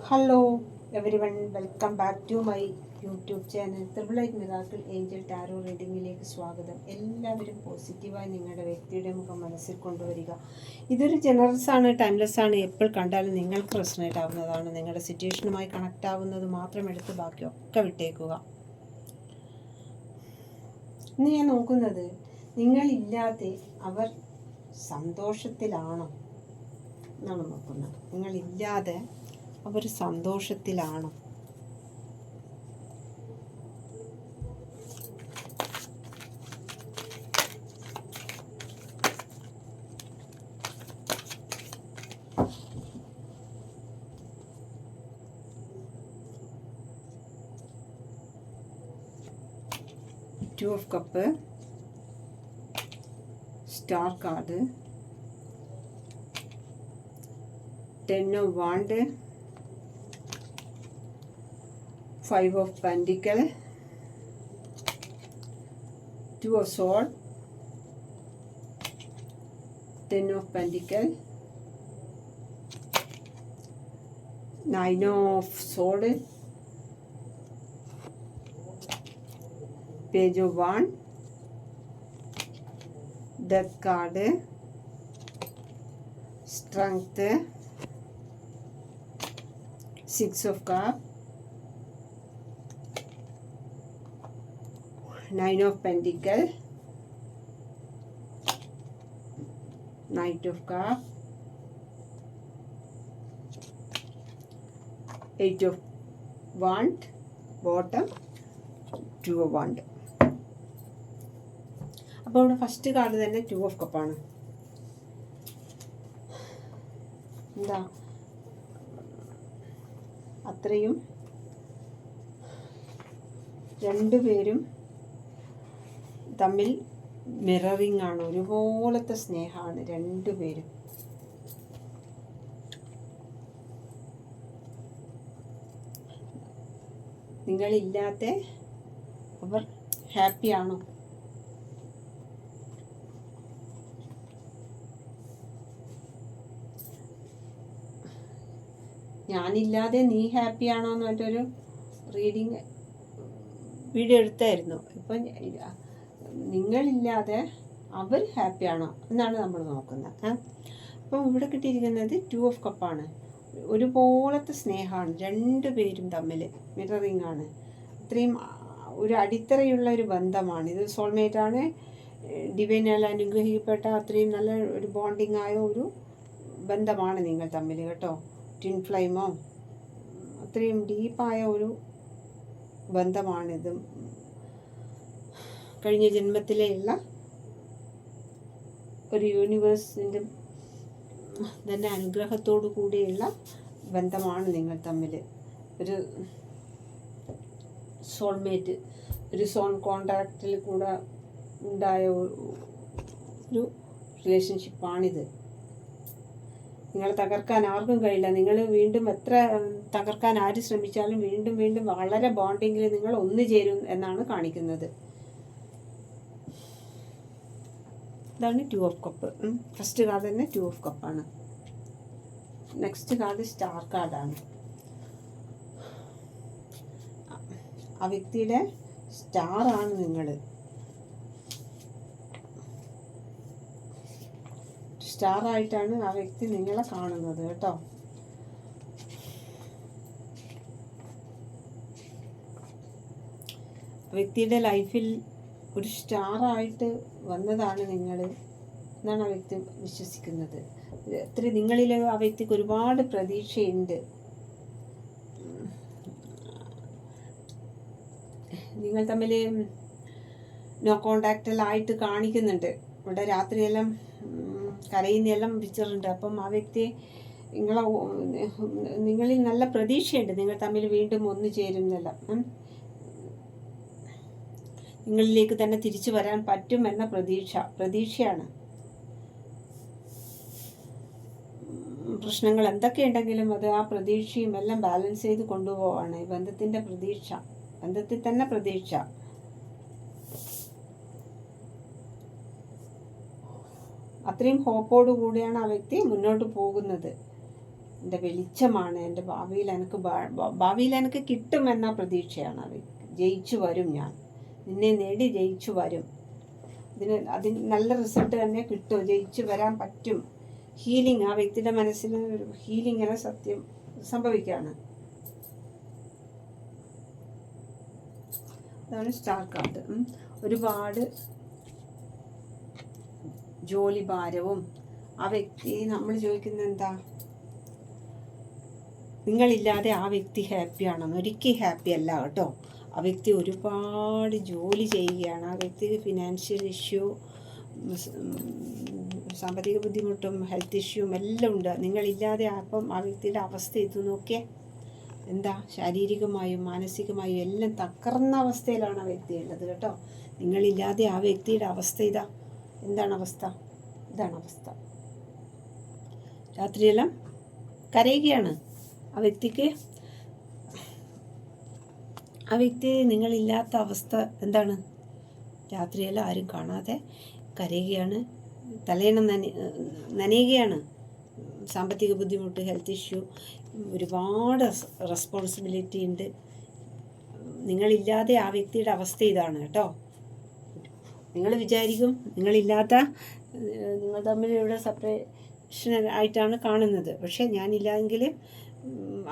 Hello everyone, welcome back to my YouTube channel triple 8 miracle angel tarot റീഡിങ്ങിലേക്ക് സ്വാഗതം. എല്ലാവരും പോസിറ്റീവായി നിങ്ങളുടെ വ്യക്തിയുടെ മുഖം മനസ്സിൽ കൊണ്ടുവരിക. ഇതൊരു ജനറൽസ് ആണ്, ടൈംലെസ് ആണ്. എപ്പോൾ കണ്ടാലും നിങ്ങൾക്ക് റെസണേറ്റ് ആവുന്നതാണ്. നിങ്ങളുടെ സിറ്റുവേഷനുമായി കണക്റ്റ് ആവുന്നത് മാത്രം എടുത്ത് ബാക്കിയൊക്കെ വിട്ടേക്കുക. ഇന്ന് ഞാൻ നോക്കുന്നത്, നിങ്ങളില്ലാതെ അവർ സന്തോഷത്തിലാണോ എന്നാണ് നോക്കുന്നത്. നിങ്ങളില്ലാതെ അവർ സന്തോഷത്തിലാണോ? Two of cup, star card, 10 of wand, 5 of Pentacle, 2 of Sword, 10 of Pentacle, 9 of Sword, Page of Wand, Death card, Strength, 6 of Cups, 9 of Pentacle, Knight of Cups, 8 of Wand, bottom, 2 of Wand. അപ്പോൾ ഇവിടെ first card തന്നെ 2 of Cup ആണ്. എന്താ അത്രയും രണ്ടുപേരും തമ്മിൽ mirroring ആണ്, ഒരുപോലത്തെ സ്നേഹമാണ് രണ്ടുപേരും. നിങ്ങളില്ലാത്ത അവർ ഹാപ്പിയാണോ? ഞാനില്ലാതെ നീ ഹാപ്പിയാണോ എന്ന് മറ്റൊരു റീഡിങ് വീഡിയോ എടുത്തായിരുന്നു. ഇപ്പം നിങ്ങളില്ലാതെ അവർ ഹാപ്പിയാണോ എന്നാണ് നമ്മൾ നോക്കുന്നത്. അപ്പം ഇവിടെ കിട്ടിയിരിക്കുന്നത് 2 of Cups ആണ്. ഒരുപോലത്തെ സ്നേഹമാണ് രണ്ടുപേരും തമ്മിൽ, മിററിംഗ് ആണ്. അത്രയും ഒരു അടിത്തറയുള്ള ഒരു ബന്ധമാണ് ഇത്. സോൾമേറ്റാണ്, ഡിവൈനാൽ അനുഗ്രഹിക്കപ്പെട്ട അത്രയും നല്ല ഒരു ബോണ്ടിങ് ആയ ഒരു ബന്ധമാണ് നിങ്ങൾ തമ്മിൽ കേട്ടോ. ട്വിൻ ഫ്ലെയിമോ അത്രയും ഡീപ്പായ ഒരു ബന്ധമാണിത്. കഴിഞ്ഞ ജന്മത്തിലെയുള്ള ഒരു യൂണിവേഴ്സിൻ്റെ തന്നെ അനുഗ്രഹത്തോടു കൂടിയുള്ള ബന്ധമാണ് നിങ്ങൾ തമ്മിൽ. ഒരു സോൾമേറ്റ്, ഒരു സോൺ കോൺട്രാക്റ്റിൽ കൂടെ ഉണ്ടായ ഒരു റിലേഷൻഷിപ്പാണിത്. നിങ്ങളെ തകർക്കാൻ ആർക്കും കഴിയില്ല. നിങ്ങൾ വീണ്ടും എത്ര തകർക്കാൻ ആര് ശ്രമിച്ചാലും വീണ്ടും വീണ്ടും വളരെ ബോണ്ടിങ്ങിൽ നിങ്ങൾ ഒന്നു ചേരും എന്നാണ് കാണിക്കുന്നത്. ഇതാണ് 2 of Cups. ഫസ്റ്റ് കാർഡ് തന്നെ 2 of Cups ആണ്. നെക്സ്റ്റ് കാർഡ് സ്റ്റാർ കാർഡാണ്. ആ വ്യക്തിയുടെ സ്റ്റാറാണ് നിങ്ങൾ. സ്റ്റാറായിട്ടാണ് ആ വ്യക്തി നിങ്ങളെ കാണുന്നത് കേട്ടോ. വ്യക്തിയുടെ ലൈഫിൽ ഒരു സ്റ്റാറായിട്ട് വന്നതാണ് നിങ്ങൾ എന്നാണ് ആ വ്യക്തി വിശ്വസിക്കുന്നത്. നിങ്ങളിൽ ആ വ്യക്തിക്ക് ഒരുപാട് പ്രതീക്ഷയുണ്ട്. നിങ്ങൾ തമ്മിൽ നോ കോണ്ടാക്റ്റിലായിട്ട് കാണിക്കുന്നുണ്ട്. ഇവിടെ രാത്രിയെല്ലാം കരയുന്നെല്ലാം പിക്ചറുണ്ട്. അപ്പം ആ വ്യക്തി നിങ്ങളിൽ നല്ല പ്രതീക്ഷയുണ്ട്. നിങ്ങൾ തമ്മിൽ വീണ്ടും ഒന്നു ചേരുന്നെല്ലാം, നിങ്ങളിലേക്ക് തന്നെ തിരിച്ചു വരാൻ പറ്റുമെന്ന പ്രതീക്ഷയാണ്. പ്രശ്നങ്ങൾ എന്തൊക്കെയുണ്ടെങ്കിലും അത് ആ പ്രതീക്ഷയും എല്ലാം ബാലൻസ് ചെയ്ത് കൊണ്ടുപോവാണ്. ബന്ധത്തിൻ്റെ പ്രതീക്ഷ, ബന്ധത്തിൽ തന്നെ പ്രതീക്ഷ. അത്രയും ഹോപ്പോടു കൂടിയാണ് ആ വ്യക്തി മുന്നോട്ട് പോകുന്നത്. എൻ്റെ വെളിച്ചമാണ്, എൻ്റെ ഭാവിയിൽ എനിക്ക് കിട്ടുമെന്ന പ്രതീക്ഷയാണ്. അത് ജയിച്ചു വരും, ഞാൻ നിന്നെ നേടി ജയിച്ചു വരും, അതിന് നല്ല റിസൾട്ട് തന്നെ കിട്ടും, ജയിച്ചു വരാൻ പറ്റും. ഹീലിംഗ്, ആ വ്യക്തിയുടെ മനസ്സിൽ ഒരു ഹീലിംഗിനെ സത്യം സംഭവിക്കുകയാണ്. അതാണ് സ്റ്റാർ കാർഡ്. ഒരുപാട് ജോലി ഭാരവും ആ വ്യക്തി, നമ്മൾ ചോദിക്കുന്നത് എന്താ, നിങ്ങളില്ലാതെ ആ വ്യക്തി ഹാപ്പിയാണെന്ന്? ഒരിക്കലും ഹാപ്പി അല്ല കേട്ടോ. ആ വ്യക്തി ഒരുപാട് ജോലി ചെയ്യുകയാണ്. ആ വ്യക്തിക്ക് ഫിനാൻഷ്യൽ ഇഷ്യൂ, സാമ്പത്തിക ബുദ്ധിമുട്ടും ഹെൽത്ത് ഇഷ്യൂവും എല്ലാം ഉണ്ട്. നിങ്ങളില്ലാതെ അപ്പം ആ വ്യക്തിയുടെ അവസ്ഥ ഇത് നോക്കിയേ, എന്താ, ശാരീരികമായും മാനസികമായും എല്ലാം തകർന്ന അവസ്ഥയിലാണ് ആ വ്യക്തി ഉള്ളത് കേട്ടോ. നിങ്ങളില്ലാതെ ആ വ്യക്തിയുടെ അവസ്ഥ ഇതാ. എന്താണ് അവസ്ഥ? ഇതാണ് അവസ്ഥ. രാത്രിയെല്ലാം കരയുകയാണ് ആ വ്യക്തിക്ക്. ആ വ്യക്തി നിങ്ങളില്ലാത്ത അവസ്ഥ എന്താണ്? രാത്രിയെല്ലാം ആരും കാണാതെ കരയുകയാണ്, തലയിണ നനയുകയാണ്. സാമ്പത്തിക ബുദ്ധിമുട്ട്, ഹെൽത്ത് ഇഷ്യൂ, ഒരുപാട് റെസ്പോൺസിബിലിറ്റി ഉണ്ട്. നിങ്ങളില്ലാതെ ആ വ്യക്തിയുടെ അവസ്ഥ ഇതാണ് കേട്ടോ. നിങ്ങൾ വിചാരിക്കും നിങ്ങളില്ലാത്ത, നിങ്ങൾ തമ്മിൽ ഇവിടെ സെപ്പറേഷൻ ആയിട്ടാണ് കാണുന്നത്. പക്ഷേ ഞാനില്ലെങ്കിൽ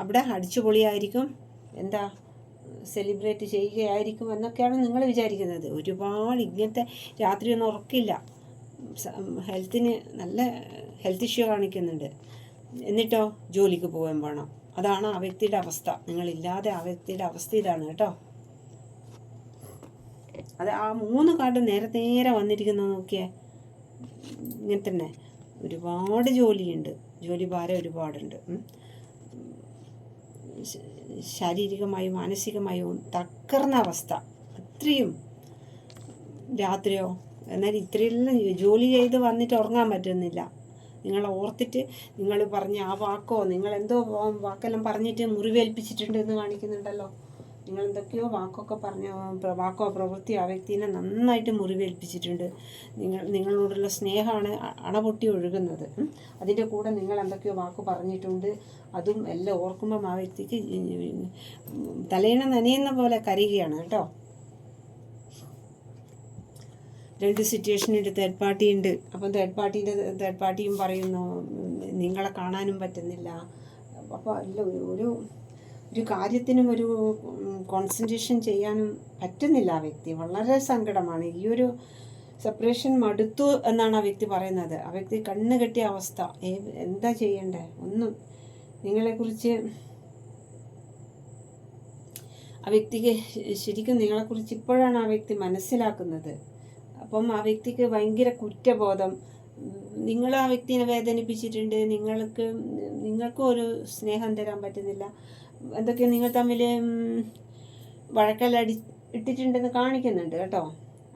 അവിടെ അടിച്ചുപൊളിയായിരിക്കും, എന്താ, സെലിബ്രേറ്റ് ചെയ്യുകയായിരിക്കും എന്നൊക്കെയാണ് നിങ്ങൾ വിചാരിക്കുന്നത്. ഒരുപാട് ഇങ്ങനത്തെ രാത്രിയൊന്നും ഉറക്കില്ല, ഹെൽത്തിന് നല്ല ഹെൽത്ത് ഇഷ്യൂ കാണിക്കുന്നുണ്ട്, എന്നിട്ടോ ജോലിക്ക് പോകാൻ വേണം. അതാണ് ആ വ്യക്തിയുടെ അവസ്ഥ. നിങ്ങളില്ലാതെ ആ വ്യക്തിയുടെ അവസ്ഥ ഇതാണ് കേട്ടോ. അത് ആ 3 കാർഡ് നേരെ വന്നിരിക്കുന്നത് നോക്കിയേ, ഇങ്ങനെ തന്നെ. ഒരുപാട് ജോലിയുണ്ട്, ജോലി ഭാരം ഒരുപാടുണ്ട്. ശാരീരികമായും മാനസികമായും തകർന്ന അവസ്ഥ. അത്രയും രാത്രിയോ, എന്നാൽ ഇത്രയെല്ലാം ജോലി ചെയ്ത് വന്നിട്ട് ഉറങ്ങാൻ പറ്റുന്നില്ല. നിങ്ങളെ ഓർത്തിട്ട് നിങ്ങൾ പറഞ്ഞ ആ വാക്കോ, നിങ്ങളെന്തോ വാക്കെല്ലാം പറഞ്ഞിട്ട് മുറിവേൽപ്പിച്ചിട്ടുണ്ടെന്ന് കാണിക്കുന്നുണ്ടല്ലോ. നിങ്ങളെന്തൊക്കെയോ വാക്കൊക്കെ പറഞ്ഞ വാക്കോ പ്രവൃത്തിയോ ആ വ്യക്തിനെ നന്നായിട്ട് മുറിവേൽപ്പിച്ചിട്ടുണ്ട്. നിങ്ങളോടുള്ള സ്നേഹമാണ് അണപൊട്ടി ഒഴുകുന്നത്. അതിൻ്റെ കൂടെ നിങ്ങൾ എന്തൊക്കെയോ വാക്ക് പറഞ്ഞിട്ടുണ്ട്. അതും എല്ലാം ഓർക്കുമ്പം ആ വ്യക്തിക്ക് തലയിണ നനയുന്ന പോലെ കരയുകയാണ് കേട്ടോ. 2 സിറ്റുവേഷനുണ്ട്. തേർഡ് പാർട്ടി ഉണ്ട്. അപ്പം തേർഡ് പാർട്ടിയും പറയുന്നു നിങ്ങളെ കാണാനും പറ്റുന്നില്ല. അപ്പോൾ അല്ല, ഒരു കാര്യത്തിനും ഒരു കോൺസെൻട്രേഷൻ ചെയ്യാനും പറ്റുന്നില്ല ആ വ്യക്തി. വളരെ സങ്കടമാണ്. ഈ ഒരു സെപ്പറേഷൻ മടുത്തു എന്നാണ് ആ വ്യക്തി പറയുന്നത്. ആ വ്യക്തി കണ്ണ് കെട്ടിയ അവസ്ഥ. എന്താ ചെയ്യണ്ടേ? ഒന്നും നിങ്ങളെക്കുറിച്ച്, ആ വ്യക്തിക്ക് ശരിക്കും നിങ്ങളെക്കുറിച്ച് ഇപ്പോഴാണ് ആ വ്യക്തി മനസ്സിലാക്കുന്നത്. അപ്പം ആ വ്യക്തിക്ക് ഭയങ്കര കുറ്റബോധം. നിങ്ങൾ ആ വ്യക്തിനെ വേദനിപ്പിച്ചിട്ടുണ്ട്, നിങ്ങൾക്കും ഒരു സ്നേഹം തരാൻ പറ്റുന്നില്ല, എന്തൊക്കെ നിങ്ങൾ തമ്മിൽ വഴക്കെല്ലാം ഇട്ടിട്ടുണ്ടെന്ന് കാണിക്കുന്നുണ്ട് കേട്ടോ.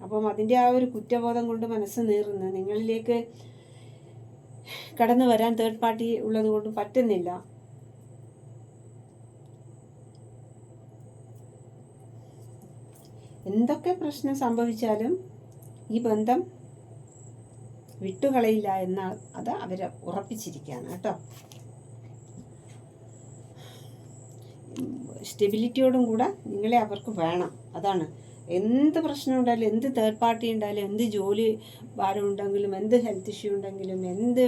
അപ്പം അതിൻ്റെ ആ ഒരു കുറ്റബോധം കൊണ്ട് മനസ്സ് നീറുന്നു. നിങ്ങളിലേക്ക് കടന്നു വരാൻ തേർഡ് പാർട്ടി ഉള്ളത് കൊണ്ട് പറ്റുന്നില്ല. എന്തൊക്കെ പ്രശ്നം സംഭവിച്ചാലും ഈ ബന്ധം വിട്ടുകളയില്ല എന്ന അത് അവർ ഉറപ്പിച്ചിരിക്കുകയാണ് കേട്ടോ. സ്റ്റെബിലിറ്റിയോടും കൂടെ നിങ്ങളെ അവർക്ക് വേണം. അതാണ്, എന്ത് പ്രശ്നം ഉണ്ടായാലും, എന്ത് തേർഡ് പാർട്ടി ഉണ്ടായാലും, എന്ത് ജോലി ഭാരം ഉണ്ടെങ്കിലും, എന്ത് ഹെൽത്ത് ഇഷ്യൂ ഉണ്ടെങ്കിലും, എന്ത്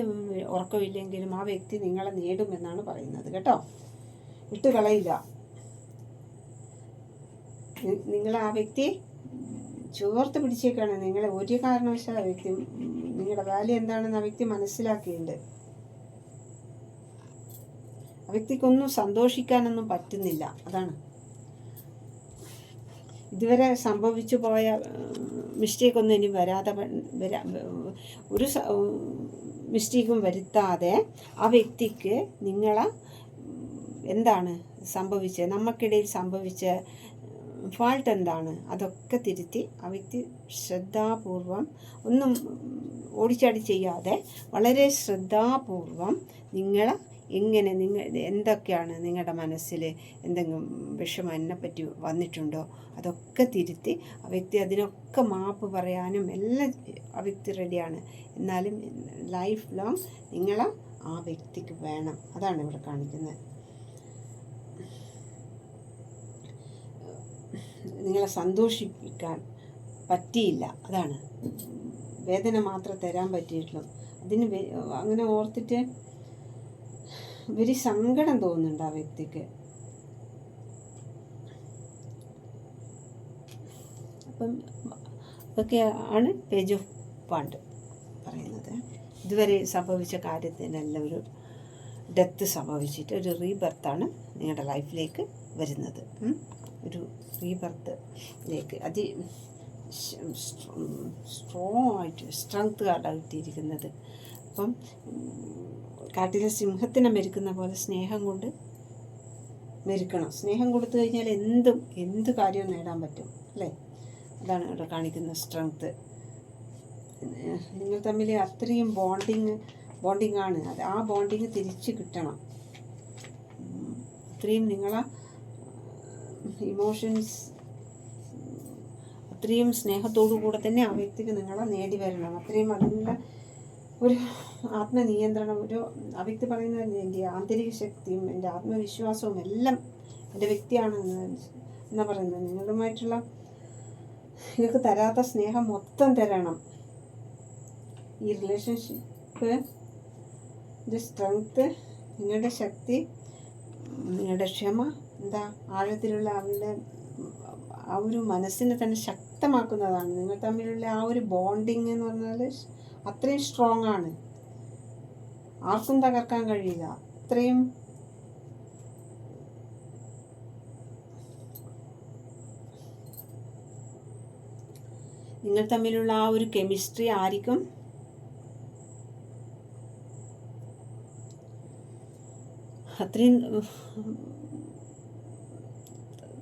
ഉറക്കമില്ലെങ്കിലും ആ വ്യക്തി നിങ്ങളെ നേടുമെന്നാണ് പറയുന്നത് കേട്ടോ. വിട്ടുകളയില്ല. നിങ്ങൾ ആ വ്യക്തി ചോർത്ത് പിടിച്ചേക്കാണ്. നിങ്ങളെ ഒരു കാരണവശാലും ആ വ്യക്തി, നിങ്ങളുടെ വാല്യൂ എന്താണെന്ന് ആ വ്യക്തി മനസ്സിലാക്കിയിട്ടുണ്ട്. ആ വ്യക്തിക്കൊന്നും സന്തോഷിക്കാനൊന്നും പറ്റുന്നില്ല. അതാണ് ഇതുവരെ സംഭവിച്ചു പോയ മിസ്റ്റേക്കൊന്നും ഇനി ഒരു മിസ്റ്റേക്കും വരുത്താതെ ആ വ്യക്തിക്ക് നിങ്ങളെ എന്താണ് സംഭവിച്ചത്, നമുക്കിടയിൽ സംഭവിച്ച ഫാൾട്ട് എന്താണ്, അതൊക്കെ തിരുത്തി ആ വ്യക്തി ശ്രദ്ധാപൂർവം, ഒന്നും ഓടിച്ചാടി ചെയ്യാതെ വളരെ ശ്രദ്ധാപൂർവം എന്തൊക്കെയാണ് നിങ്ങളുടെ മനസ്സിൽ എന്തെങ്കിലും വിഷമം എന്നെപ്പറ്റി വന്നിട്ടുണ്ടോ അതൊക്കെ തിരുത്തി ആ വ്യക്തി അതിനൊക്കെ മാപ്പ് പറയാനും എല്ലാം ആ വ്യക്തി റെഡിയാണ്. എന്നാലും ലൈഫ് ലോങ് നിങ്ങളെ ആ വ്യക്തിക്ക് വേണം. അതാണ് ഇവിടെ കാണിക്കുന്നത്. നിങ്ങളെ സന്തോഷിപ്പിക്കാൻ പറ്റിയില്ല, അതാണ്. വേദന മാത്രമേ തരാൻ പറ്റിയിട്ടുള്ളൂ. അതിന് അങ്ങനെ ഓർത്തിട്ട് ഒരു സങ്കടം തോന്നുന്നുണ്ട് ആ വ്യക്തിക്ക്. അപ്പം അതൊക്കെയാണ് പേജ് ഓഫ് വാണ്ട് പറയുന്നത്. ഇതുവരെ സംഭവിച്ച കാര്യത്തിനെല്ലാം ഒരു ഡെത്ത് സംഭവിച്ചിട്ട് ഒരു റീബർത്താണ് നിങ്ങളുടെ ലൈഫിലേക്ക് വരുന്നത്. ഒരു റീബർത്തിലേക്ക് സ്ട്രോങ് ആയിട്ട് സ്ട്രെങ്ത് കാർഡായിട്ടിരിക്കുന്നത്. അപ്പം കാട്ടിലെ സിംഹത്തിനെ മെരുക്കുന്ന പോലെ സ്നേഹം കൊണ്ട് മെരുക്കണം. സ്നേഹം കൊടുത്തു കഴിഞ്ഞാൽ എന്ത് കാര്യവും നേടാൻ പറ്റും, അല്ലേ? അതാണ് ഇവിടെ കാണിക്കുന്ന സ്ട്രെങ്ത്. നിങ്ങൾ തമ്മിൽ അത്രയും ബോണ്ടിങ് ആണ്. അത് ആ ബോണ്ടിങ് തിരിച്ച് കിട്ടണം. അത്രയും നിങ്ങളെ ഇമോഷൻസ് അത്രയും സ്നേഹത്തോടു കൂടെ തന്നെ ആ വ്യക്തിക്ക് നിങ്ങളെ നേടി വരണം. അത്രയും അതിനുള്ള ഒരു ആത്മനിയന്ത്രണം, ആ വ്യക്തി പറയുന്നത് എൻ്റെ ആന്തരിക ശക്തിയും എൻ്റെ ആത്മവിശ്വാസവും എല്ലാം എൻ്റെ വ്യക്തിയാണ് എന്നാ പറയുന്നത്. നിങ്ങളുമായിട്ടുള്ള നിങ്ങൾക്ക് തരാത്ത സ്നേഹം മൊത്തം തരണം. ഈ റിലേഷൻഷിപ്പ് സ്ട്രെങ്ത്, നിങ്ങളുടെ ശക്തി, നിങ്ങളുടെ ക്ഷമ, ആഴത്തിലുള്ള അവരുടെ ആ ഒരു മനസ്സിനെ തന്നെ ശക്തമാക്കുന്നതാണ്. നിങ്ങൾ തമ്മിലുള്ള ആ ഒരു ബോണ്ടിങ് എന്ന് പറഞ്ഞാൽ അത്രയും സ്ട്രോങ് ആണ്. ആർക്കും തകർക്കാൻ കഴിയില്ല. അത്രയും നിങ്ങൾ തമ്മിലുള്ള ആ ഒരു കെമിസ്ട്രി ആയിരിക്കും അത്രയും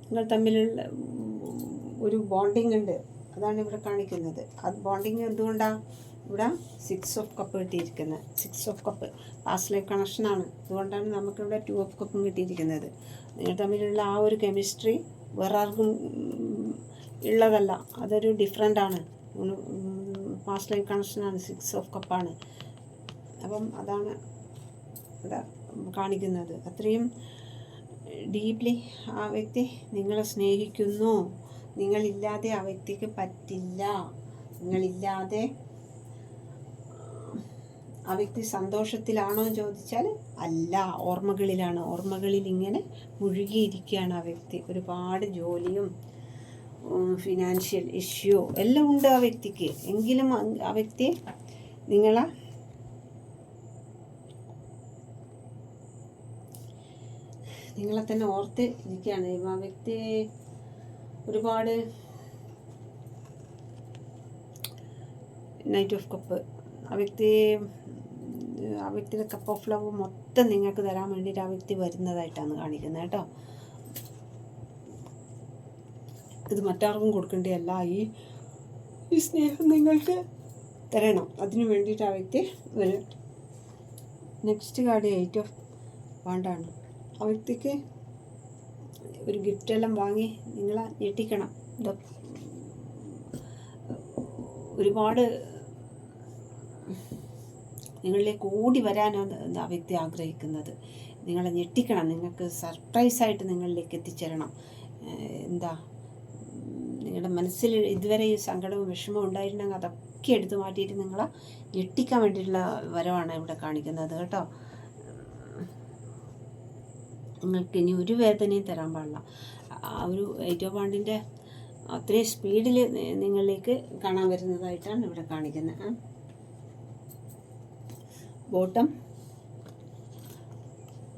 നിങ്ങൾ തമ്മിലുള്ള ഒരു ബോണ്ടിങ് ഉണ്ട്. അതാണ് ഇവിടെ കാണിക്കുന്നത്. അത് ബോണ്ടിങ് എന്തുകൊണ്ടാണ് ഇവിടെ 6 ഓഫ് കപ്പ് കിട്ടിയിരിക്കുന്നത്? 6 ഓഫ് കപ്പ് പാസ്റ്റ് ലൈഫ് കണക്ഷനാണ്. അതുകൊണ്ടാണ് നമുക്കിവിടെ 2 ഓഫ് കപ്പും കിട്ടിയിരിക്കുന്നത്. നിങ്ങൾ തമ്മിലുള്ള ആ ഒരു കെമിസ്ട്രി വേറെ ആർക്കും ഉള്ളതല്ല. അതൊരു ഡിഫറെൻ്റ് ആണ്. പാസ്റ്റ് ലൈഫ് കണക്ഷനാണ്. 6 ഓഫ് കപ്പാണ്. അപ്പം അതാണ് ഇവിടെ കാണിക്കുന്നത്. അത്രയും ഡീപ്ലി ആ വ്യക്തി നിങ്ങളെ സ്നേഹിക്കുന്നു. നിങ്ങളില്ലാതെ ആ വ്യക്തിക്ക് പറ്റില്ല. നിങ്ങളില്ലാതെ ആ വ്യക്തി സന്തോഷത്തിലാണോ എന്ന് ചോദിച്ചാൽ അല്ല, ഓർമ്മകളിലാണ്. ഓർമ്മകളിൽ ഇങ്ങനെ മുഴുകിയിരിക്കുകയാണ് ആ വ്യക്തി. ഒരുപാട് ജോലിയും ഫിനാൻഷ്യൽ ഇഷ്യൂ എല്ലാം ഉണ്ട് ആ വ്യക്തിക്ക്. എങ്കിലും ആ വ്യക്തി നിങ്ങളെ തന്നെ ഓർത്ത് ഇരിക്കുകയാണ്. ആ വ്യക്തി ഒരുപാട് നൈറ്റ് ഓഫ് കപ്പ് ആ വ്യക്തിയുടെ കപ്പ് ഓഫ് ലവ് മൊത്തം നിങ്ങൾക്ക് തരാൻ വേണ്ടിയിട്ട് ആ വ്യക്തി വരുന്നതായിട്ടാണ് കാണിക്കുന്നത് കേട്ടോ. ഇത് മറ്റാർക്കും കൊടുക്കേണ്ടതല്ല. ഈ സ്നേഹം നിങ്ങൾക്ക് തരണം. അതിനു വേണ്ടിയിട്ട് ആ വ്യക്തി വരും. നെക്സ്റ്റ് കാർഡ് 8 ഓഫ് വാണ്ടാണ്. ആ വ്യക്തിക്ക് ഒരു ഗിഫ്റ്റെല്ലാം വാങ്ങി നിങ്ങളെ ഞെട്ടിക്കണം. ഒരുപാട് നിങ്ങളിലേക്ക് ഓടി വരാനാണ് ആ വ്യക്തി ആഗ്രഹിക്കുന്നത്. നിങ്ങളെ ഞെട്ടിക്കണം. നിങ്ങൾക്ക് സർപ്രൈസായിട്ട് നിങ്ങളിലേക്ക് എത്തിച്ചേരണം. നിങ്ങളുടെ മനസ്സിൽ ഇതുവരെ ഈ സങ്കടവും വിഷമവും ഉണ്ടായിട്ടുണ്ടെങ്കിൽ അതൊക്കെ എടുത്തു മാറ്റിയിട്ട് നിങ്ങളെ ഞെട്ടിക്കാൻ വേണ്ടിയിട്ടുള്ള വരവാണ് ഇവിടെ കാണിക്കുന്നത് കേട്ടോ. നിങ്ങൾക്ക് ഇനി ഒരു വേദനയും തരാൻ പാടില്ല. ആ ഒരു 8 ഓഫ് വാണ്ടിൻ്റെ അത്രയും സ്പീഡിൽ നിങ്ങളിലേക്ക് കാണാൻ വരുന്നതായിട്ടാണ് ഇവിടെ കാണിക്കുന്നത്. ബോട്ടം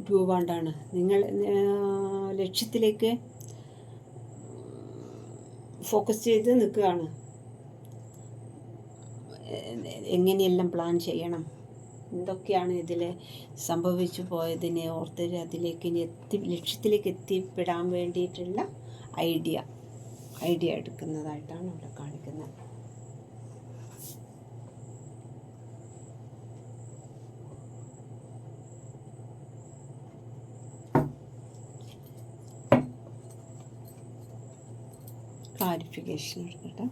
2 വാണ്ടാണ്. നിങ്ങൾ ലക്ഷ്യത്തിലേക്ക് ഫോക്കസ് ചെയ്ത് നിൽക്കുകയാണ്. എങ്ങനെയെല്ലാം പ്ലാൻ ചെയ്യണം, എന്തൊക്കെയാണ് ഇതിൽ സംഭവിച്ചു പോയതിനെ ഓർത്ത് അതിലേക്ക് ലക്ഷ്യത്തിലേക്ക് എത്തിപ്പെടാൻ വേണ്ടിയിട്ടുള്ള ഐഡിയ എടുക്കുന്നതായിട്ടാണ് ഇവിടെ കാണിക്കുന്നത്. ക്ലാരിഫിക്കേഷൻ എടുക്കട്ടെ.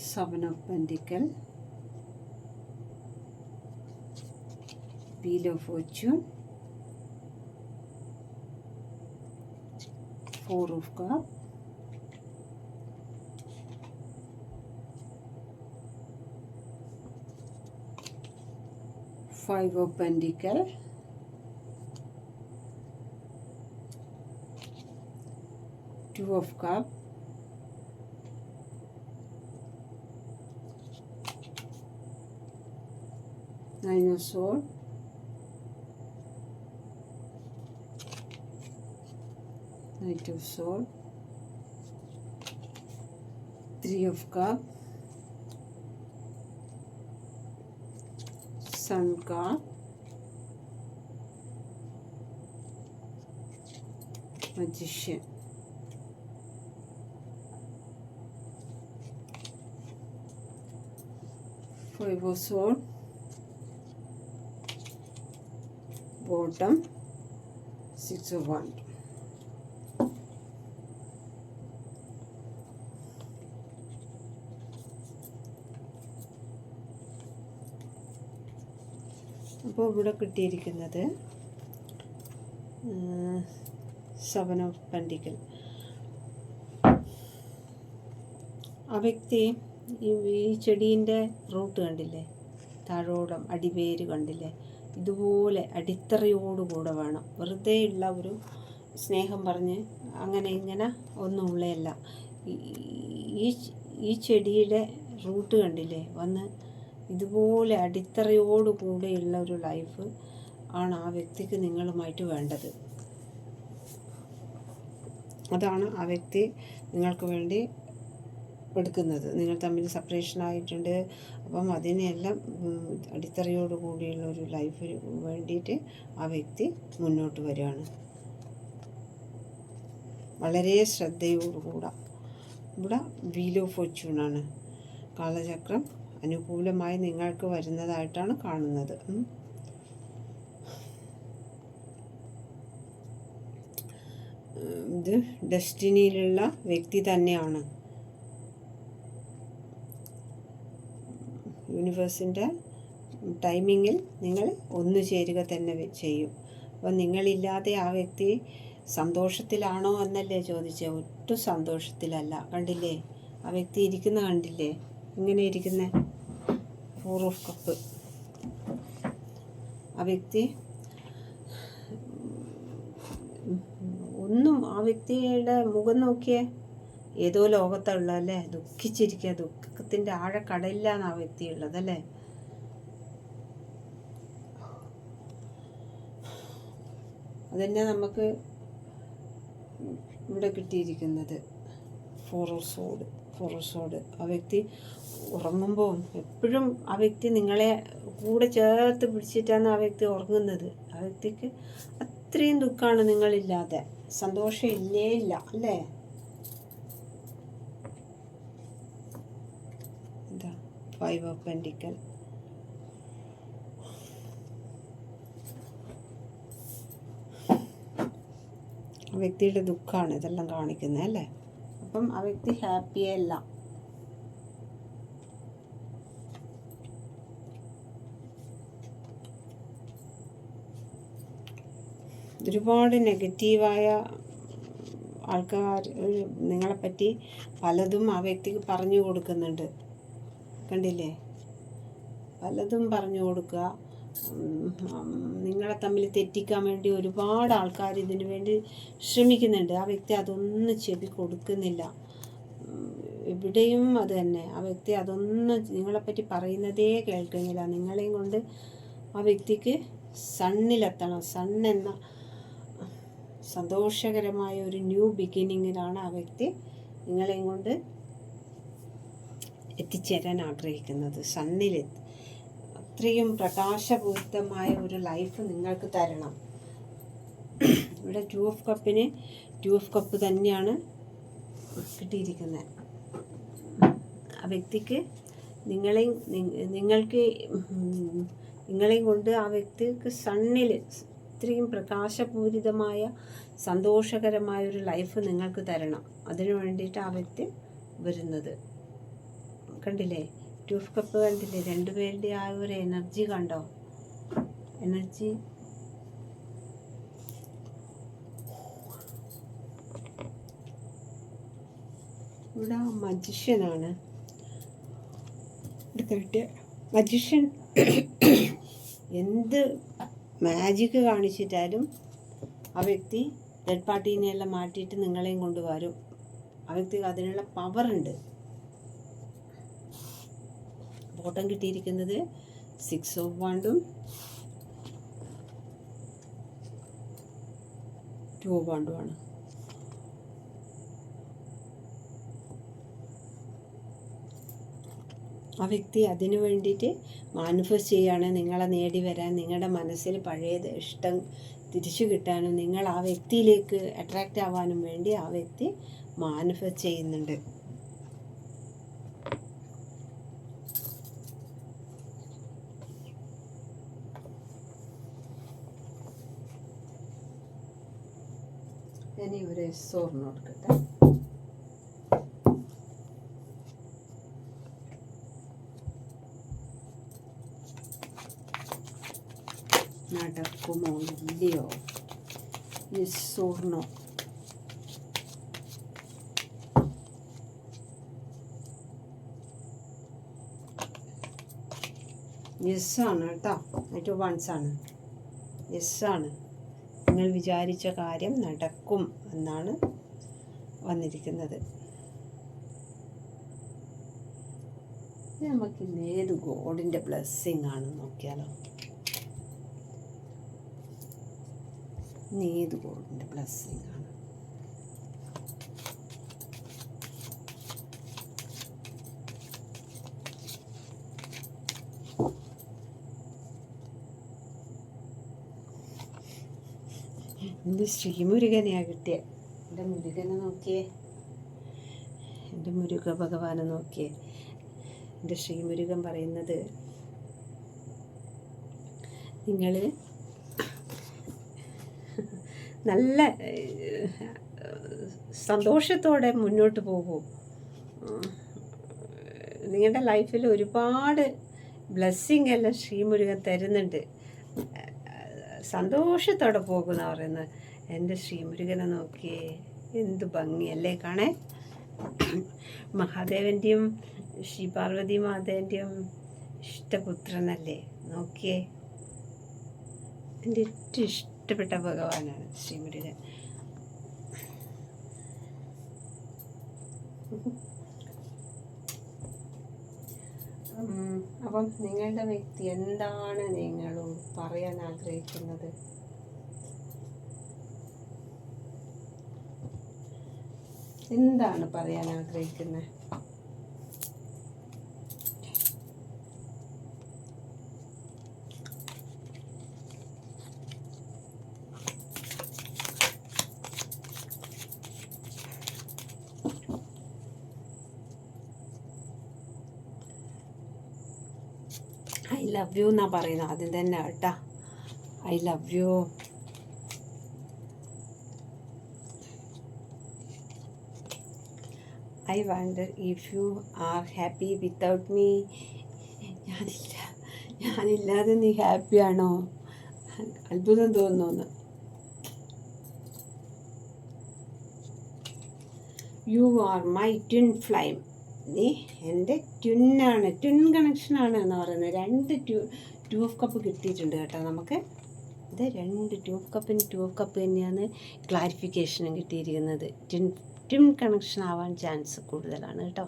Seven of Pentacles, Wheel of Fortune, Four of Cups, Five of Pentacles, Two of Cups, Nine of Swords, Knight of Swords, Three of Cups, Sun card, Magician. Five of Swords, bottom, Six of Wands. അപ്പോൾ ഇവിടെ കിട്ടിയിരിക്കുന്നത് seven of pentacle. ആ വ്യക്തി ഈ ചെടീൻ്റെ root കണ്ടില്ലേ, താഴോളം അടിവേര് കണ്ടില്ലേ, ഇതുപോലെ അടിത്തറയോടുകൂടെ വേണം. വെറുതെ ഉള്ള ഒരു സ്നേഹം പറഞ്ഞ് അങ്ങനെ ഇങ്ങനെ ഒന്നും ഉള്ളതല്ല. ഈ ചെടിയുടെ റൂട്ട് കണ്ടില്ലേ, വന്ന് ഇതുപോലെ അടിത്തറയോടുകൂടെയുള്ള ഒരു ലൈഫ് ആണ് ആ വ്യക്തിക്ക് നിങ്ങളുമായിട്ട് വേണ്ടത്. അതാണ് ആ വ്യക്തി നിങ്ങൾക്ക് വേണ്ടി എടുക്കുന്നത്. നിങ്ങൾ തമ്മിൽ സെപ്പറേഷൻ ആയിട്ടുണ്ട്. അപ്പം അതിനെല്ലാം അടിത്തറയോടുകൂടിയുള്ള ഒരു ലൈഫിന് വേണ്ടിയിട്ട് ആ വ്യക്തി മുന്നോട്ട് വരികയാണ്. വളരെ ശ്രദ്ധയോടുകൂടെ. ഇവിടെ വീൽ ഓഫ് ഫോർച്യൂണാണ്. കാലചക്രം അനുകൂലമായി നിങ്ങൾക്ക് വരുന്നതായിട്ടാണ് കാണുന്നത്. ഇത് ഡെസ്റ്റിനിയിലുള്ള വ്യക്തി തന്നെയാണ്. യൂണിവേഴ്സിൻ്റെ ടൈമിങ്ങിൽ നിങ്ങൾ ഒന്നു ചേരുക തന്നെ ചെയ്യും. അപ്പം നിങ്ങളില്ലാതെ ആ വ്യക്തി സന്തോഷത്തിലാണോ എന്നല്ലേ ചോദിച്ചത്? ഒട്ടും സന്തോഷത്തിലല്ല. കണ്ടില്ലേ ആ വ്യക്തി ഇരിക്കുന്ന, കണ്ടില്ലേ ഇങ്ങനെ ഇരിക്കുന്ന ഫോർ ഓഫ് കപ്പ്. ആ വ്യക്തി ഒന്നും, ആ വ്യക്തിയുടെ മുഖം നോക്കിയേ, ഏതോ ലോകത്തുള്ളതല്ലേ, ദുഃഖിച്ചിരിക്കുക, ദുഃഖത്തിൻ്റെ ആഴക്കടലിലാണ് ആ വ്യക്തി ഉള്ളതല്ലേ. അതന്നെ നമുക്ക് ഇവിടെ കിട്ടിയിരിക്കുന്നത് ഫോർ ഓഫ് സോഡ്. ആ വ്യക്തി ഉറങ്ങുമ്പോൾ എപ്പോഴും ആ വ്യക്തി നിങ്ങളെ കൂടെ ചേർത്ത് പിടിച്ചിട്ടാണ് ആ വ്യക്തി ഉറങ്ങുന്നത്. ആ വ്യക്തിക്ക് അത്രയും ദുഃഖമാണ് നിങ്ങളില്ലാതെ. സന്തോഷം ഇല്ലേ ഇല്ല അല്ലേ. എന്താ ഫൈവ് ഓഫ് പെൻറ്റിക്കിൾ. ആ വ്യക്തിയുടെ ദുഃഖമാണ് ഇതെല്ലാം കാണിക്കുന്നത് അല്ലേ. അപ്പം ആ വ്യക്തി ഹാപ്പിയേ അല്ല. ഒരുപാട് നെഗറ്റീവായ ആൾക്കാർ നിങ്ങളെപ്പറ്റി പലതും ആ വ്യക്തിക്ക് പറഞ്ഞു കൊടുക്കുന്നുണ്ട്. കണ്ടില്ലേ, പലതും പറഞ്ഞു കൊടുക്കുക. നിങ്ങളെ തമ്മിൽ തെറ്റിക്കാൻ വേണ്ടി ഒരുപാട് ആൾക്കാർ ഇതിനു വേണ്ടി ശ്രമിക്കുന്നുണ്ട്. ആ വ്യക്തി അതൊന്നും ചെവി കൊടുക്കുന്നില്ല. എവിടെയും അത് തന്നെ. ആ വ്യക്തി അതൊന്നും നിങ്ങളെപ്പറ്റി പറയുന്നതേ കേൾക്കുന്നില്ല. നിങ്ങളെയും കൊണ്ട് ആ വ്യക്തിക്ക് സണ്ണിലെത്തണം. സണ്ണെന്ന സന്തോഷകരമായ ഒരു ന്യൂ ബിഗിനിങ്ങിലാണ് ആ വ്യക്തി നിങ്ങളെയും കൊണ്ട് എത്തിച്ചേരാൻ ആഗ്രഹിക്കുന്നത്. സണ്ണിൽ അത്രയും പ്രകാശപൂരിതമായ ഒരു ലൈഫ് നിങ്ങൾക്ക് തരണം. ഇവിടെ ടു ഓഫ് കപ്പ് തന്നെയാണ് കിട്ടിയിരിക്കുന്നത്. ആ വ്യക്തിക്ക് നിങ്ങളെയും കൊണ്ട് ആ വ്യക്തിക്ക് സണ്ണിൽ ഇത്രയും പ്രകാശപൂരിതമായ സന്തോഷകരമായ ഒരു ലൈഫ് നിങ്ങൾക്ക് തരണം. അതിനു വേണ്ടിയിട്ട് ആ വ്യക്തി വരുന്നത്. കണ്ടില്ലേ? 2 ഓഫ് കപ്പ് കണ്ടില്ലേ? രണ്ടുപേരുടെ ആ ഒരു എനർജി കണ്ടോ? എനർജി ഇവിടെ മജിഷ്യനാണ് കിട്ടിയ മജിഷ്യൻ. എന്ത് മാജിക് കാണിച്ചിട്ടാലും ആ വ്യക്തി തേർഡ് പാർട്ടീനെല്ലാം മാറ്റിയിട്ട് നിങ്ങളെയും കൊണ്ടുവരും. ആ വ്യക്തിക്ക് അതിനുള്ള പവറുണ്ട്. ബോട്ടം കിട്ടിയിരിക്കുന്നത് 6 ഓഫ് വാണ്ടും 2 ഓഫ് വാണ്ടുമാണ്. ആ വ്യക്തി അതിനു വേണ്ടിയിട്ട് മാനിഫെസ്റ്റ് ചെയ്യുകയാണ് നിങ്ങളെ നേടി വരാൻ, നിങ്ങളുടെ മനസ്സിൽ പഴയ ഇഷ്ടം തിരിച്ചു കിട്ടാനും നിങ്ങൾ ആ വ്യക്തിയിലേക്ക് അട്രാക്റ്റ് ആവാനും വേണ്ടി ആ വ്യക്തി മാനിഫെസ്റ്റ് ചെയ്യുന്നുണ്ട്. ഇനി ഒരു സോറിന് കൊടുക്കട്ടെ. നടക്കുമോ ഇല്ലയോ? Yes or no? യെസ് ആണ് കേട്ടോ. 8 ഓഫ് വൺസ് ആണ്. യെസ് ആണ്. നിങ്ങൾ വിചാരിച്ച കാര്യം നടക്കും എന്നാണ് വന്നിരിക്കുന്നത്. നമുക്കിന്ന് ഏത് ഗോഡിൻ്റെ ബ്ലെസ്സിങ് ആണെന്ന് നോക്കിയാലോ. ഏത് ഗോഡിൻ്റെ ബ്ലെസ്സിങ് ആണ്? എൻ്റെ ശ്രീമുരുകനെയാണ് കിട്ടിയത്. എൻ്റെ മുരുകനെ നോക്കിയേ, എൻ്റെ മുരുക ഭഗവാനെ നോക്കിയേ. എൻ്റെ ശ്രീമുരുകൻ പറയുന്നത് നിങ്ങൾ നല്ല സന്തോഷത്തോടെ മുന്നോട്ട് പോകൂ. നിങ്ങളുടെ ലൈഫിൽ ഒരുപാട് ബ്ലെസ്സിങ് എല്ലാം ശ്രീമുരുകൻ തരുന്നുണ്ട്. സന്തോഷത്തോടെ പോകുന്ന പറയുന്നത്. എൻ്റെ ശ്രീമുരുകനെ നോക്കിയേ, എന്ത് ഭംഗിയല്ലേ കാണേ. മഹാദേവൻ്റെയും ശ്രീ പാർവതി മാതേൻ്റെയും ഇഷ്ടപുത്രനല്ലേ, നോക്കിയേ. എൻ്റെ ഏറ്റവും ഇഷ്ടപ്പെട്ട ഭഗവാനാണ് ശ്രീമുരുകൻ. അപ്പം നിങ്ങളുടെ വ്യക്തി എന്താണ് നിങ്ങളോട് പറയാൻ ആഗ്രഹിക്കുന്നത്? എന്താണ് പറയാൻ ആഗ്രഹിക്കുന്നത്? ഐ ലവ് യു എന്നാ പറയുന്നത് ആദ്യം തന്നെ കേട്ടാ. I love you. I wonder if you are happy without me. ഞാനില്ലാതെ നീ ഹാപ്പിയാണോ? അത്ഭുതം തോന്നുന്നു. You are my twin flame. നീ എൻ്റെ ട്വിന്നാണ്, ട്വിൻ കണക്ഷനാണ് എന്ന് പറയുന്നത്. 2 ഓഫ് കപ്പ് കിട്ടിയിട്ടുണ്ട് കേട്ടോ നമുക്ക്. ഇത് 2 ഓഫ് കപ്പിന് 2 ഓഫ് കപ്പ് തന്നെയാണ് ക്ലാരിഫിക്കേഷനും കിട്ടിയിരിക്കുന്നത്. ട്വിൻ കണക്ഷൻ ആവാൻ ചാൻസ് കൂടുതലാണ് കേട്ടോ.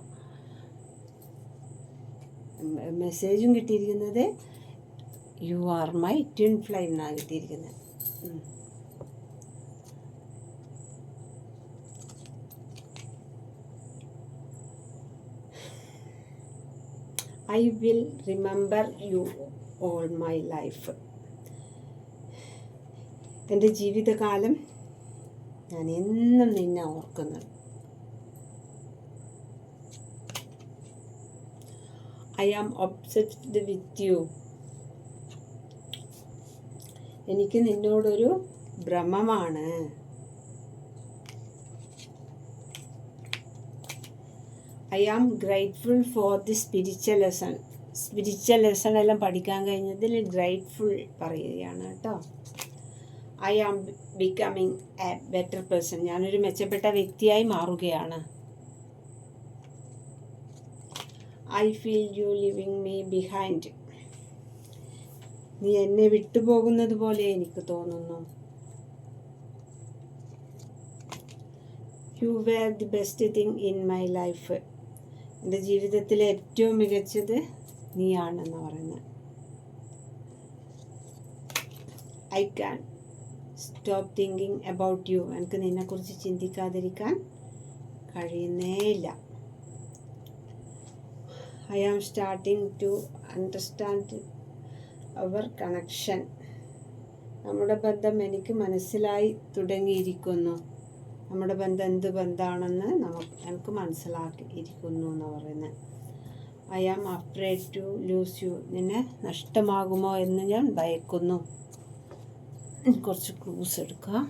മെസ്സേജും കിട്ടിയിരിക്കുന്നത് you are my twin flame എന്നാണ് കിട്ടിയിരിക്കുന്നത്. I will remember you all my life. എൻ്റെ ജീവിതകാലം ഞാൻ എന്നും നിന്നെ ഓർക്കുന്നു. I am obsessed with you. എനിക്ക് നിന്നോടൊരു ഭ്രമമാണ്. I am grateful for the spiritual lesson എല്ലാം പഠിക്കാൻ കഴിഞ്ഞതിൽ ഗ്രേറ്റ്ഫുൾ പറയുകയാണ് കേട്ടോ. I am becoming a better person, ഞാനൊരു മെച്ചപ്പെട്ട വ്യക്തിയായി മാറുകയാണ്. I feel you living me behind, നീ എന്നെ വിട്ടുപോകുന്നത് പോലെ എനിക്ക് തോന്നുന്നു. You were the best thing in my life, എൻ്റെ ജീവിതത്തിലെ ഏറ്റവും മികച്ചത് നീയാണെന്ന് പറയുന്നത്. I can stop thinking about you, എനിക്ക് നിന്നെക്കുറിച്ച് ചിന്തിക്കാതിരിക്കാൻ കഴിയുന്നേയില്ല. I am starting to understand our connection, നമ്മുടെ ബന്ധം എനിക്ക് മനസ്സിലായി തുടങ്ങിയിരിക്കുന്നു. നമ്മുടെ ബന്ധം എന്ത് ബന്ധമാണെന്ന് എനിക്ക് മനസ്സിലാക്കിയിരിക്കുന്നു എന്ന് പറയുന്നത്. I am afraid to lose you, നിന്നെ നഷ്ടമാകുമോ എന്ന് ഞാൻ ഭയക്കുന്നു. കുറച്ച് ക്ലൂസ് എടുക്കാം.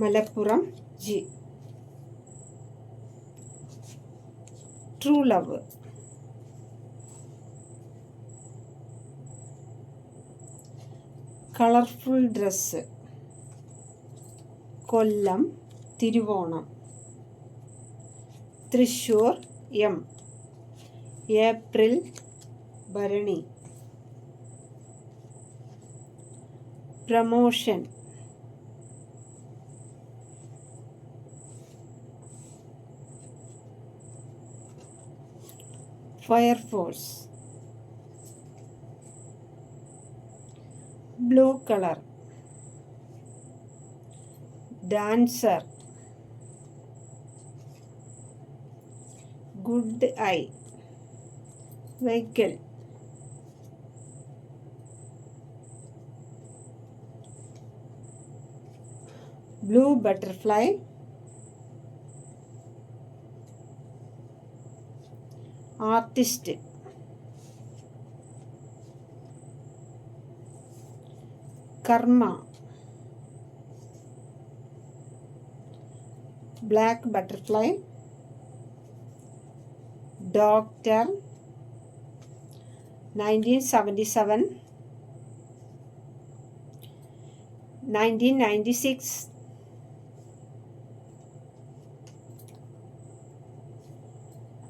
Malappuram G, true love. Colourful dress, Kollam Thiruvonam. Thrissur M, April Bharani. Promotion, fire force. Blue colour, dancer. Good eye, vehicle. Blue butterfly, artist. Karma, black butterfly. Doctor, 1977, 1996.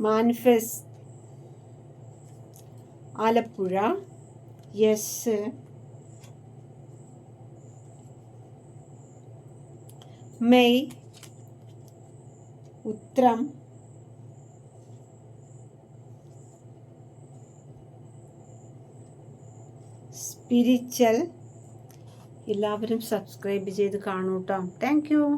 Manifest, Alappuzha. Yes. May, Uthram. Spiritual. എല്ലാവരും subscribe ചെയ്ത് കാണൂ കേട്ടോ. Thank U.